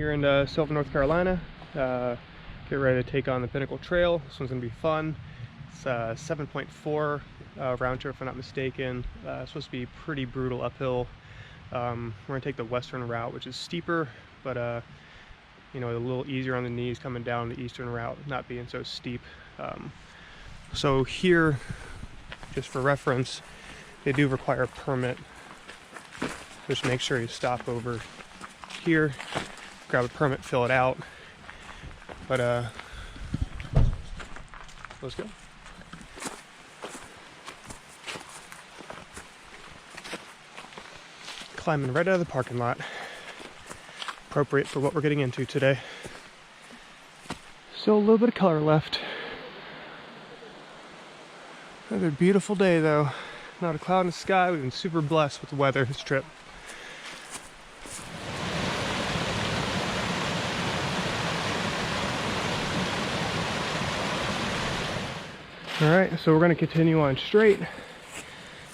here in Sylva, North Carolina. Get ready to take on the Pinnacle Trail. This one's gonna be fun. It's 7.4 round trip if I'm not mistaken. It's supposed to be pretty brutal uphill. We're gonna take the western route, which is steeper, but you know, a little easier on the knees coming down the eastern route, not being so steep. So here, just for reference, they do require a permit. Just make sure you stop over here, grab a permit, fill it out. But let's go. Climbing right out of the parking lot. Appropriate for what we're getting into today. Still a little bit of color left. Another beautiful day though. Not a cloud in the sky. We've been super blessed with the weather this trip. Alright, so we're going to continue on straight.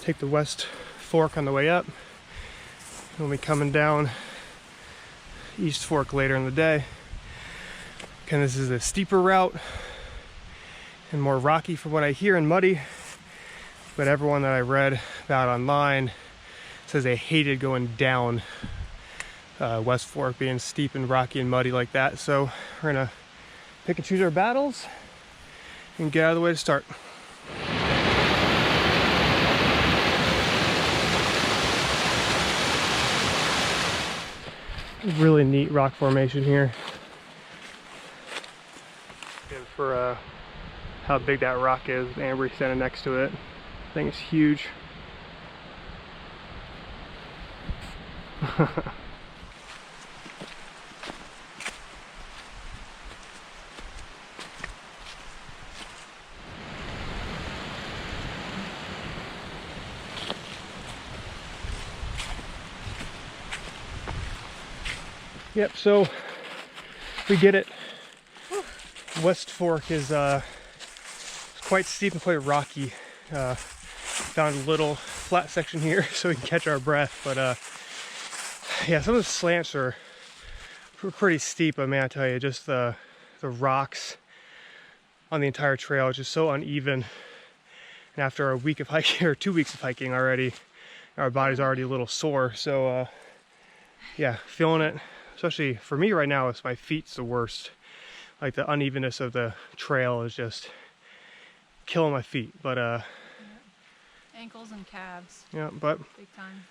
Take the west fork on the way up. We'll be coming down east fork later in the day. Again, this is a steeper route and more rocky from what I hear and muddy. But everyone that I read about online says they hated going down West Fork, being steep and rocky and muddy like that. So we're gonna pick and choose our battles and get out of the way to start. Really neat rock formation here. And for how big that rock is, Ambry standing next to it. I think it's huge. Yep, so we get it. West Fork is quite steep and quite rocky. Found a little flat section here so we can catch our breath, but yeah, some of the slants are pretty steep. But man, I tell you, just the rocks on the entire trail is just so uneven. And after a week of hiking, or 2 weeks of hiking already, our body's already a little sore. So yeah, feeling it. Especially for me right now, it's my feet's the worst. Like the unevenness of the trail is just killing my feet. But ankles and calves. Yeah, but big time.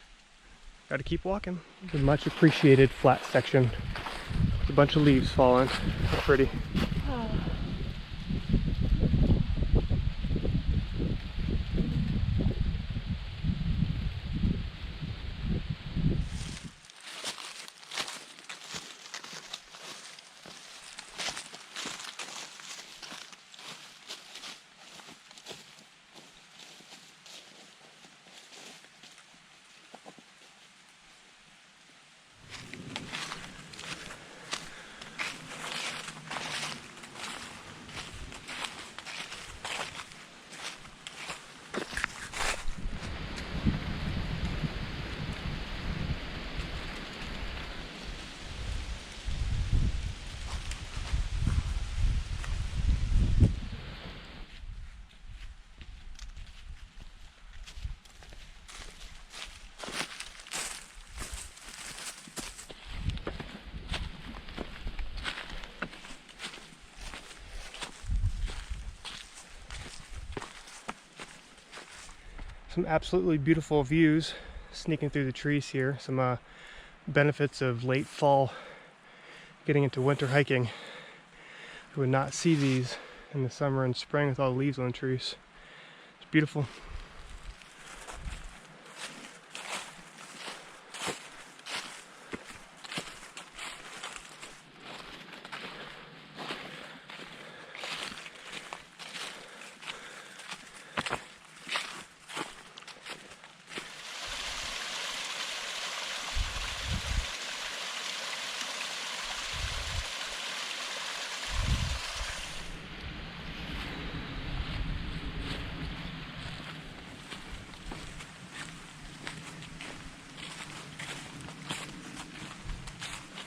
Got to keep walking. The much appreciated flat section. There's a bunch of leaves falling. How pretty. Oh. Some absolutely beautiful views sneaking through the trees here. Some benefits of late fall getting into winter hiking. You would not see these in the summer and spring with all the leaves on the trees. It's beautiful.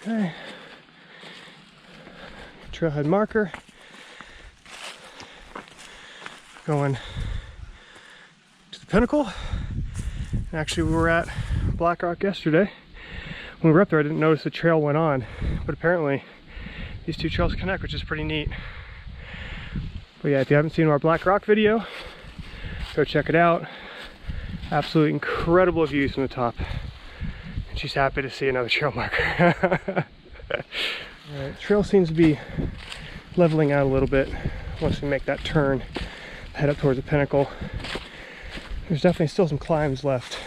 Okay, trailhead marker. Going to the Pinnacle. Actually, we were at Black Rock yesterday. When we were up there, I didn't notice the trail went on, but apparently these two trails connect, which is pretty neat. But yeah, if you haven't seen our Black Rock video, go check it out. Absolutely incredible views from the top. And she's happy to see another trail marker. Alright, trail seems to be leveling out a little bit once we make that turn, head up towards the Pinnacle. There's definitely still some climbs left.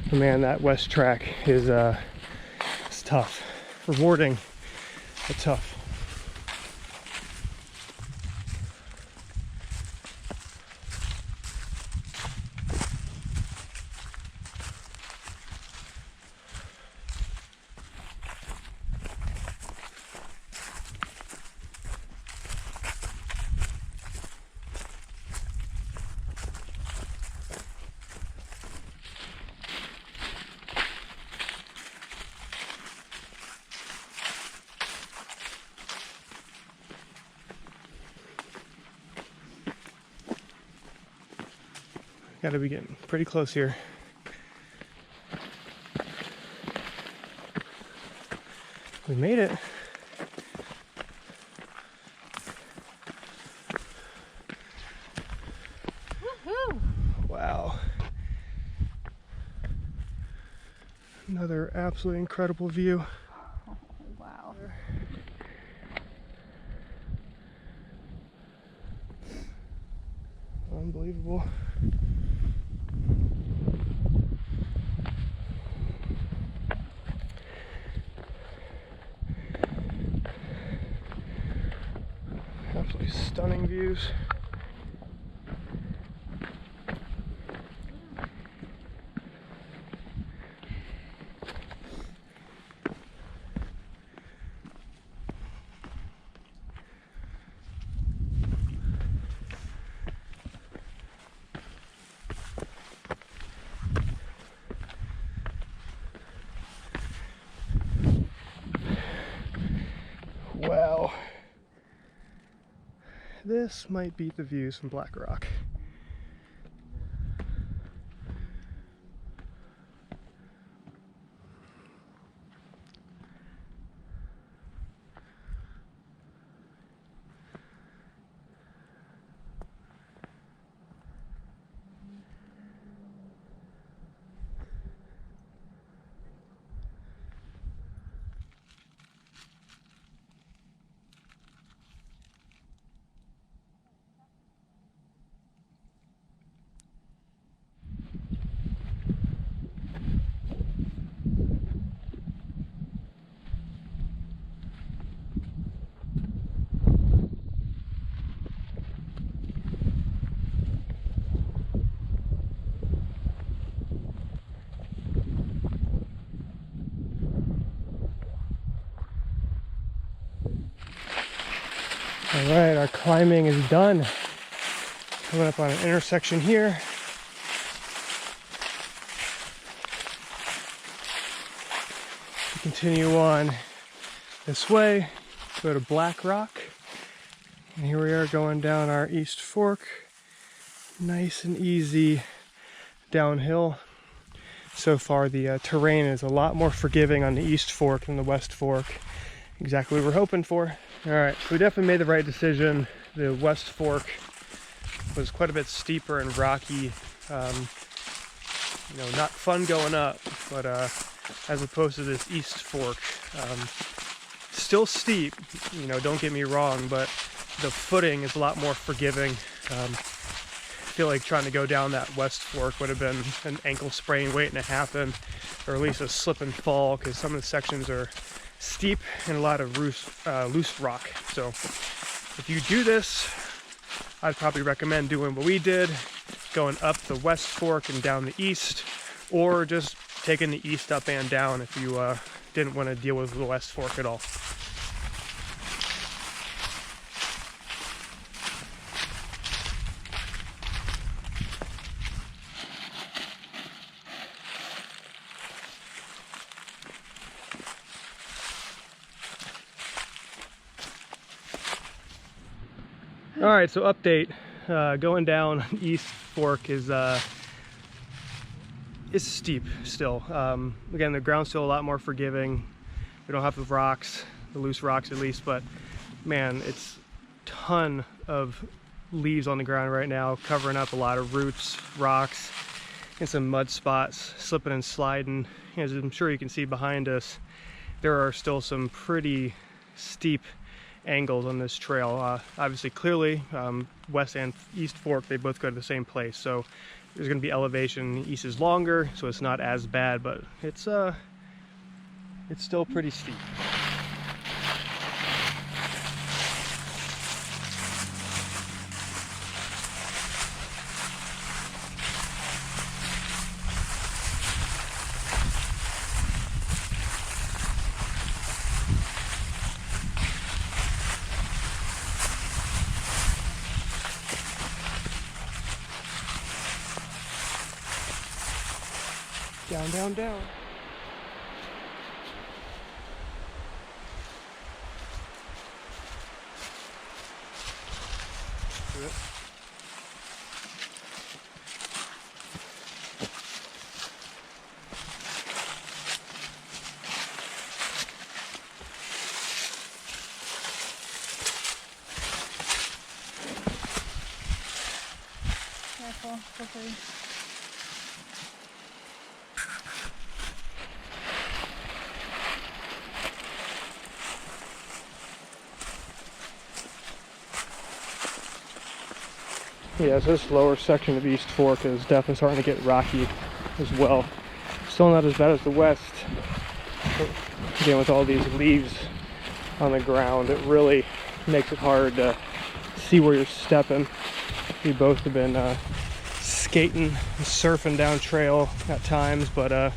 But man, that west track is it's tough. Rewarding, but tough. Gotta be getting pretty close here. We made it. Woohoo! Wow. Another absolutely incredible view. Oh, wow. Unbelievable. Absolutely stunning views. Wow. This might beat the views from Black Rock. All right, our climbing is done. Coming up on an intersection here. We continue on this way, go to Black Rock. And here we are going down our East Fork. Nice and easy downhill. So far the terrain is a lot more forgiving on the East Fork than the West Fork. Exactly what we were hoping for. All right, so we definitely made the right decision. The West Fork was quite a bit steeper and rocky. You know, not fun going up, but as opposed to this East Fork, still steep, you know, don't get me wrong, but the footing is a lot more forgiving. I feel like trying to go down that West Fork would have been an ankle sprain waiting to happen, or at least a slip and fall, because some of the sections are steep and a lot of loose rock. So if you do this, I'd probably recommend doing what we did, going up the West Fork and down the east, or just taking the east up and down if you didn't want to deal with the West Fork at all. All right, so update. Going down East Fork is it's steep still. Again, the ground's still a lot more forgiving. We don't have the rocks, the loose rocks at least, but man, it's a ton of leaves on the ground right now, covering up a lot of roots, rocks, and some mud spots, slipping and sliding. As I'm sure you can see behind us, there are still some pretty steep angles on this trail. Obviously, clearly, West and East Fork, they both go to the same place, so there's going to be elevation. East is longer, so it's not as bad, but it's still pretty steep. Down, down, down. Yep. Careful, slippery. Yeah, so this lower section of East Fork is definitely starting to get rocky as well. Still not as bad as the west. But again, with all these leaves on the ground, it really makes it hard to see where you're stepping. We both have been skating and surfing down trail at times, but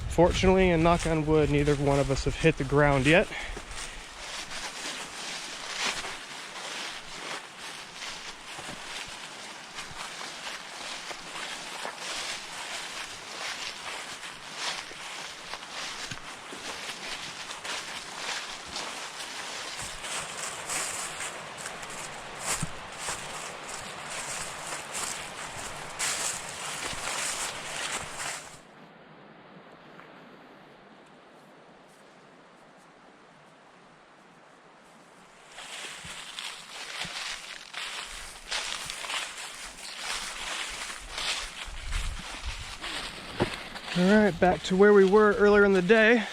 fortunately, and knock on wood, neither one of us have hit the ground yet. Alright, back to where we were earlier in the day.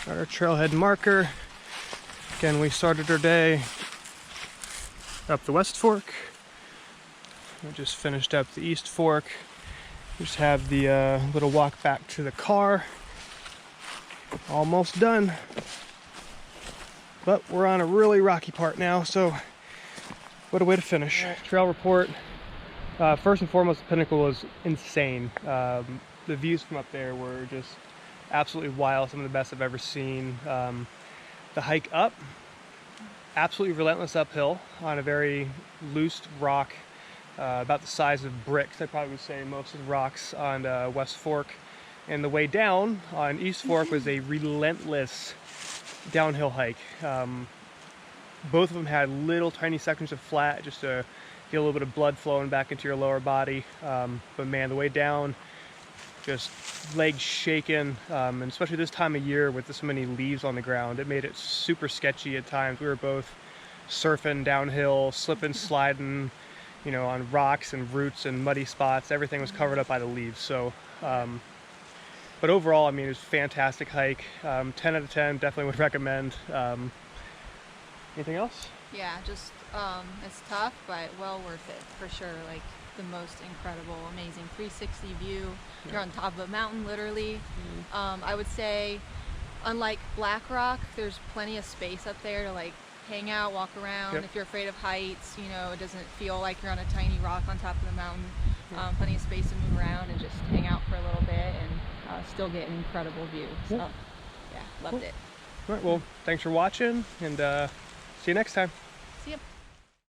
Our trailhead marker. Again, we started our day up the West Fork. We just finished up the East Fork. We just have the little walk back to the car. Almost done. But we're on a really rocky part now, so what a way to finish. Trail report. First and foremost, the Pinnacle was insane. The views from up there were just absolutely wild, some of the best I've ever seen. The hike up, absolutely relentless uphill on a very loose rock, about the size of bricks, I probably would say, most of the rocks on West Fork. And the way down on East Fork was a relentless downhill hike. Both of them had little tiny sections of flat just to get a little bit of blood flowing back into your lower body. But man, the way down, just legs shaking, and especially this time of year with so many leaves on the ground, it made it super sketchy at times. We were both surfing downhill, slipping, sliding, you know, on rocks and roots and muddy spots. Everything was covered up by the leaves. So, but overall, I mean, it was a fantastic hike. 10 out of 10, definitely would recommend. Anything else? Yeah, just it's tough, but well worth it for sure. Like the most incredible, amazing 360 view. Yeah. You're on top of a mountain, literally. I would say, unlike Black Rock, there's plenty of space up there to like hang out, walk around. Yep. If you're afraid of heights, you know, it doesn't feel like you're on a tiny rock on top of the mountain. Plenty of space to move around and just hang out for a little bit and still get an incredible view. So, yeah, loved it. All right, well, thanks for watching, and see you next time. See ya.